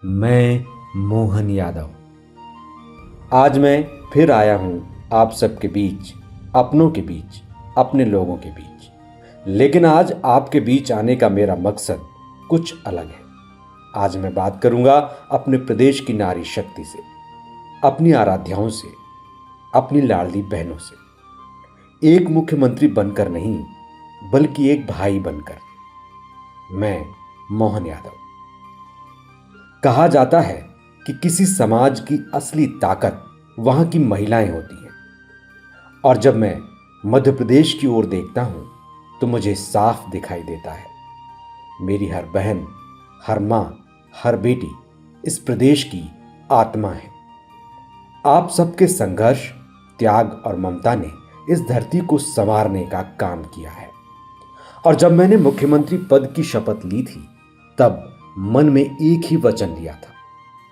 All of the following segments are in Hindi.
मैं मोहन यादव आज मैं फिर आया हूं आप सबके बीच, अपनों के बीच, अपने लोगों के बीच। लेकिन आज आपके बीच आने का मेरा मकसद कुछ अलग है। आज मैं बात करूंगा अपने प्रदेश की नारी शक्ति से, अपनी आराध्याओं से, अपनी लाडली बहनों से। एक मुख्यमंत्री बनकर नहीं, बल्कि एक भाई बनकर। मैं मोहन यादव। कहा जाता है कि किसी समाज की असली ताकत वहां की महिलाएं होती हैं। और जब मैं मध्य प्रदेश की ओर देखता हूं तो मुझे साफ दिखाई देता है, मेरी हर बहन, हर मां, हर बेटी इस प्रदेश की आत्मा है। आप सबके संघर्ष, त्याग और ममता ने इस धरती को संवारने का काम किया है। और जब मैंने मुख्यमंत्री पद की शपथ ली थी, तब मन में एक ही वचन लिया था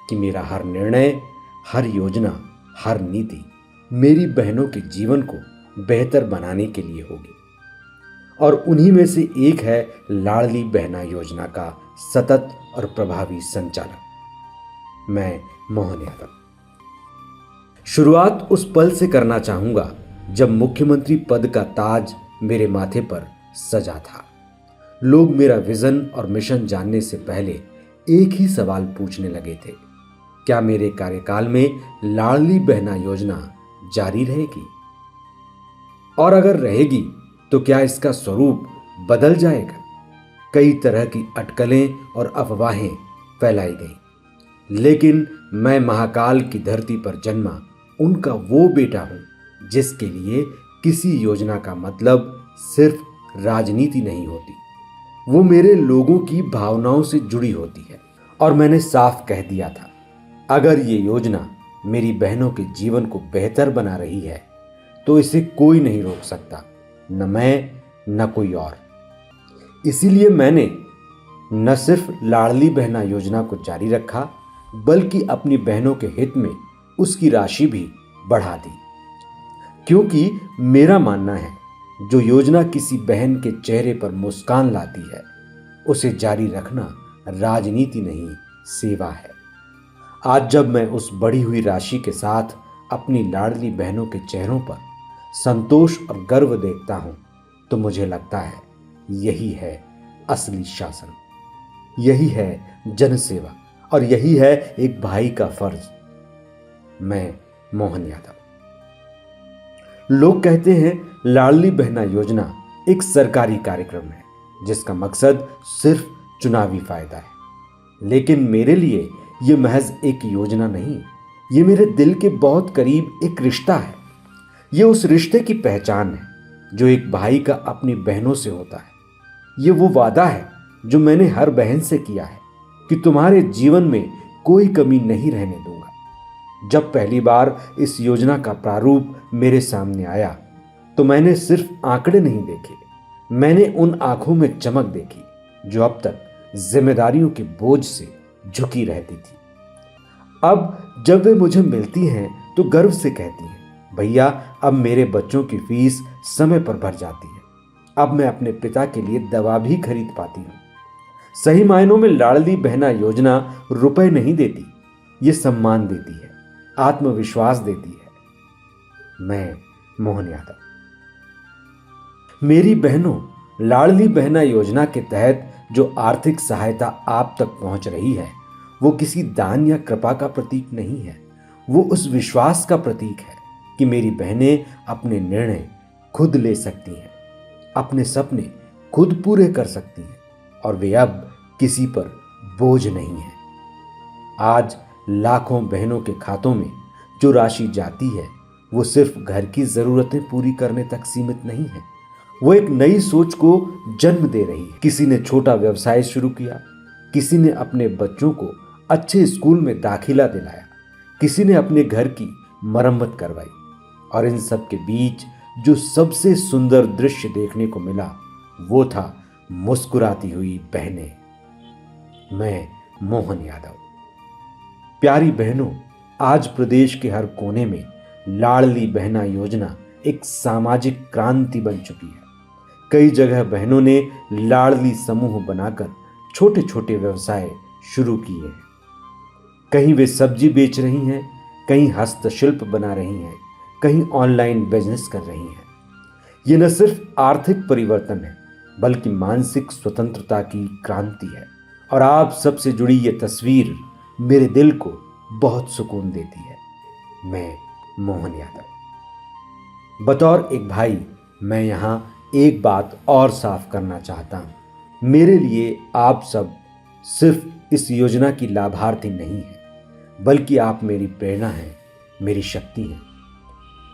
कि मेरा हर निर्णय, हर योजना, हर नीति मेरी बहनों के जीवन को बेहतर बनाने के लिए होगी। और उन्हीं में से एक है लाडली बहना योजना का सतत और प्रभावी संचालन। मैं मोहन यादव। शुरुआत उस पल से करना चाहूंगा जब मुख्यमंत्री पद का ताज मेरे माथे पर सजा था। लोग मेरा विजन और मिशन जानने से पहले एक ही सवाल पूछने लगे थे, क्या मेरे कार्यकाल में लाडली बहना योजना जारी रहेगी? और अगर रहेगी तो क्या इसका स्वरूप बदल जाएगा? कई तरह की अटकलें और अफवाहें फैलाई गई, लेकिन मैं महाकाल की धरती पर जन्मा उनका वो बेटा हूं जिसके लिए किसी योजना का मतलब सिर्फ राजनीति नहीं होती, वो मेरे लोगों की भावनाओं से जुड़ी होती है। और मैंने साफ कह दिया था, अगर ये योजना मेरी बहनों के जीवन को बेहतर बना रही है तो इसे कोई नहीं रोक सकता, न मैं न कोई और। इसीलिए मैंने न सिर्फ लाडली बहना योजना को जारी रखा, बल्कि अपनी बहनों के हित में उसकी राशि भी बढ़ा दी। क्योंकि मेरा मानना है, जो योजना किसी बहन के चेहरे पर मुस्कान लाती है, उसे जारी रखना राजनीति नहीं, सेवा है। आज जब मैं उस बढ़ी हुई राशि के साथ अपनी लाडली बहनों के चेहरों पर संतोष और गर्व देखता हूं, तो मुझे लगता है यही है असली शासन, यही है जनसेवा और यही है एक भाई का फर्ज। मैं मोहन यादव। लोग कहते हैं लाडली बहना योजना एक सरकारी कार्यक्रम है जिसका मकसद सिर्फ चुनावी फायदा है। लेकिन मेरे लिए यह महज एक योजना नहीं, ये मेरे दिल के बहुत करीब एक रिश्ता है। ये उस रिश्ते की पहचान है जो एक भाई का अपनी बहनों से होता है। ये वो वादा है जो मैंने हर बहन से किया है कि तुम्हारे जीवन में कोई कमी नहीं रहने दूंगा। जब पहली बार इस योजना का प्रारूप मेरे सामने आया तो मैंने सिर्फ आंकड़े नहीं देखे, मैंने उन आंखों में चमक देखी जो अब तक जिम्मेदारियों के बोझ से झुकी रहती थी। अब जब वे मुझे मिलती हैं तो गर्व से कहती हैं, भैया अब मेरे बच्चों की फीस समय पर भर जाती है, अब मैं अपने पिता के लिए दवा भी खरीद पाती हूँ। सही मायनों में लाडली बहना योजना रुपए नहीं देती, ये सम्मान देती है, आत्मविश्वास देती है। मैं मोहन यादव। मेरी बहनों, लाडली बहना योजना के तहत जो आर्थिक सहायता आप तक पहुंच रही है, वो किसी दान या कृपा का प्रतीक नहीं है, वो उस विश्वास का प्रतीक है कि मेरी बहनें अपने निर्णय खुद ले सकती हैं, अपने सपने खुद पूरे कर सकती हैं और वे अब किसी पर बोझ नहीं हैं। आज लाखों बहनों के खातों में जो राशि जाती है, वो सिर्फ घर की जरूरतें पूरी करने तक सीमित नहीं है, वो एक नई सोच को जन्म दे रही है। किसी ने छोटा व्यवसाय शुरू किया, किसी ने अपने बच्चों को अच्छे स्कूल में दाखिला दिलाया, किसी ने अपने घर की मरम्मत करवाई। और इन सब के बीच जो सबसे सुंदर दृश्य देखने को मिला, वो था मुस्कुराती हुई बहनें। मैं मोहन यादव। प्यारी बहनों, आज प्रदेश के हर कोने में लाडली बहना योजना एक सामाजिक क्रांति बन चुकी है। कई जगह बहनों ने लाडली समूह बनाकर छोटे छोटे व्यवसाय शुरू किए हैं। कहीं वे सब्जी बेच रही हैं, कहीं हस्तशिल्प बना रही हैं, कहीं ऑनलाइन बिजनेस कर रही हैं। ये न सिर्फ आर्थिक परिवर्तन है बल्कि मानसिक स्वतंत्रता की क्रांति है। और आप सबसे जुड़ी ये तस्वीर मेरे दिल को बहुत सुकून देती है। मैं मोहन यादव। बतौर एक भाई मैं यहाँ एक बात और साफ करना चाहता हूँ। मेरे लिए आप सब सिर्फ इस योजना की लाभार्थी नहीं है, बल्कि आप मेरी प्रेरणा हैं, मेरी शक्ति हैं।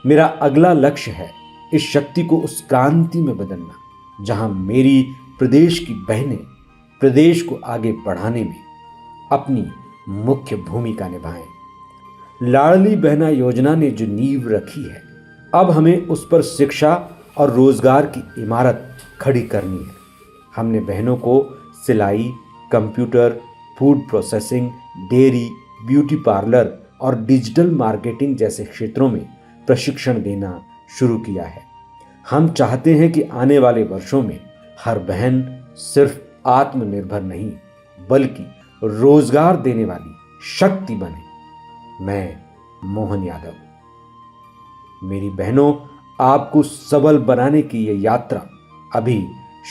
मेरा अगला लक्ष्य है इस शक्ति को उस क्रांति में बदलना जहां मेरी प्रदेश की बहनें प्रदेश को आगे बढ़ाने में अपनी मुख्य भूमिका निभाएं। लाडली बहना योजना ने जो नींव रखी है, अब हमें उस पर शिक्षा और रोजगार की इमारत खड़ी करनी है। हमने बहनों को सिलाई, computer, food processing, dairy, beauty parlour और डिजिटल मार्केटिंग जैसे क्षेत्रों में प्रशिक्षण देना शुरू किया है। हम चाहते हैं कि आने वाले वर्षों में हर बहन सिर्फ आत्मनिर्भर नहीं बल्कि रोजगार देने वाली शक्ति बने। मैं मोहन यादव। मेरी बहनों, आपको सबल बनाने की यह यात्रा अभी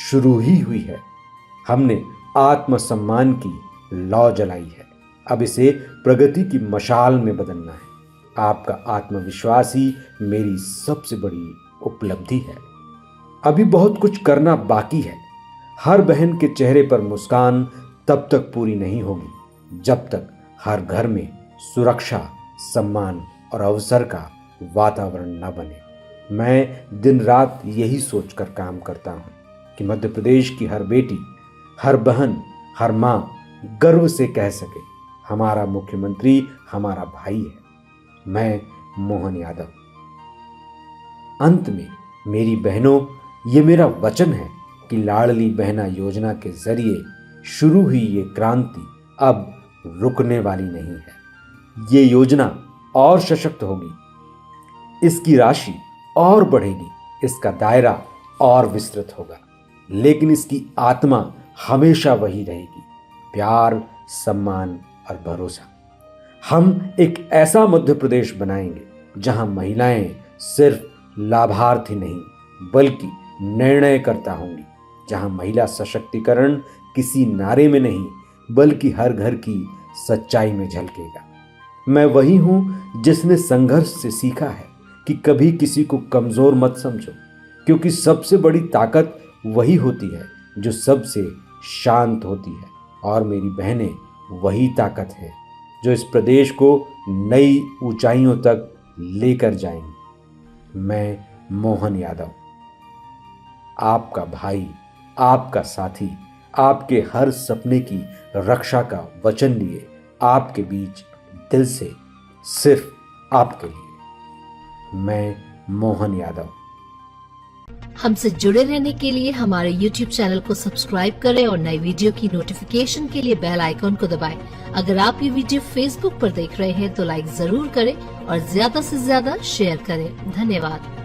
शुरू ही हुई है। हमने आत्मसम्मान की लौ जलाई है, अब इसे प्रगति की मशाल में बदलना है। आपका आत्मविश्वास ही मेरी सबसे बड़ी उपलब्धि है। अभी बहुत कुछ करना बाकी है। हर बहन के चेहरे पर मुस्कान तब तक पूरी नहीं होगी जब तक हर घर में सुरक्षा, सम्मान और अवसर का वातावरण न बने। मैं दिन रात यही सोचकर काम करता हूँ कि मध्य प्रदेश की हर बेटी, हर बहन, हर माँ गर्व से कह सके, हमारा मुख्यमंत्री हमारा भाई है। मैं मोहन यादव। अंत में मेरी बहनों, ये मेरा वचन है कि लाडली बहना योजना के जरिए शुरू हुई ये क्रांति अब रुकने वाली नहीं है। ये योजना और सशक्त होगी, इसकी राशि और बढ़ेगी, इसका दायरा और विस्तृत होगा, लेकिन इसकी आत्मा हमेशा वही रहेगी, प्यार, सम्मान और भरोसा। हम एक ऐसा मध्य प्रदेश बनाएंगे जहां महिलाएं सिर्फ लाभार्थी नहीं बल्कि निर्णयकर्ता होंगी, जहां महिला सशक्तिकरण किसी नारे में नहीं बल्कि हर घर की सच्चाई में झलकेगा। मैं वही हूं जिसने संघर्ष से सीखा है कि कभी किसी को कमजोर मत समझो, क्योंकि सबसे बड़ी ताकत वही होती है जो सबसे शांत होती है। और मेरी बहनें वही ताकत है जो इस प्रदेश को नई ऊंचाइयों तक लेकर जाएंगी। मैं मोहन यादव, आपका भाई, आपका साथी, आपके हर सपने की रक्षा का वचन लिए आपके बीच दिल से, सिर्फ आपके लिए। मैं मोहन यादव। हमसे जुड़े रहने के लिए हमारे YouTube चैनल को सब्सक्राइब करें और नई वीडियो की नोटिफिकेशन के लिए बेल आइकॉन को दबाएं। अगर आप ये वीडियो Facebook पर देख रहे हैं तो लाइक जरूर करें और ज्यादा से ज्यादा शेयर करें। धन्यवाद।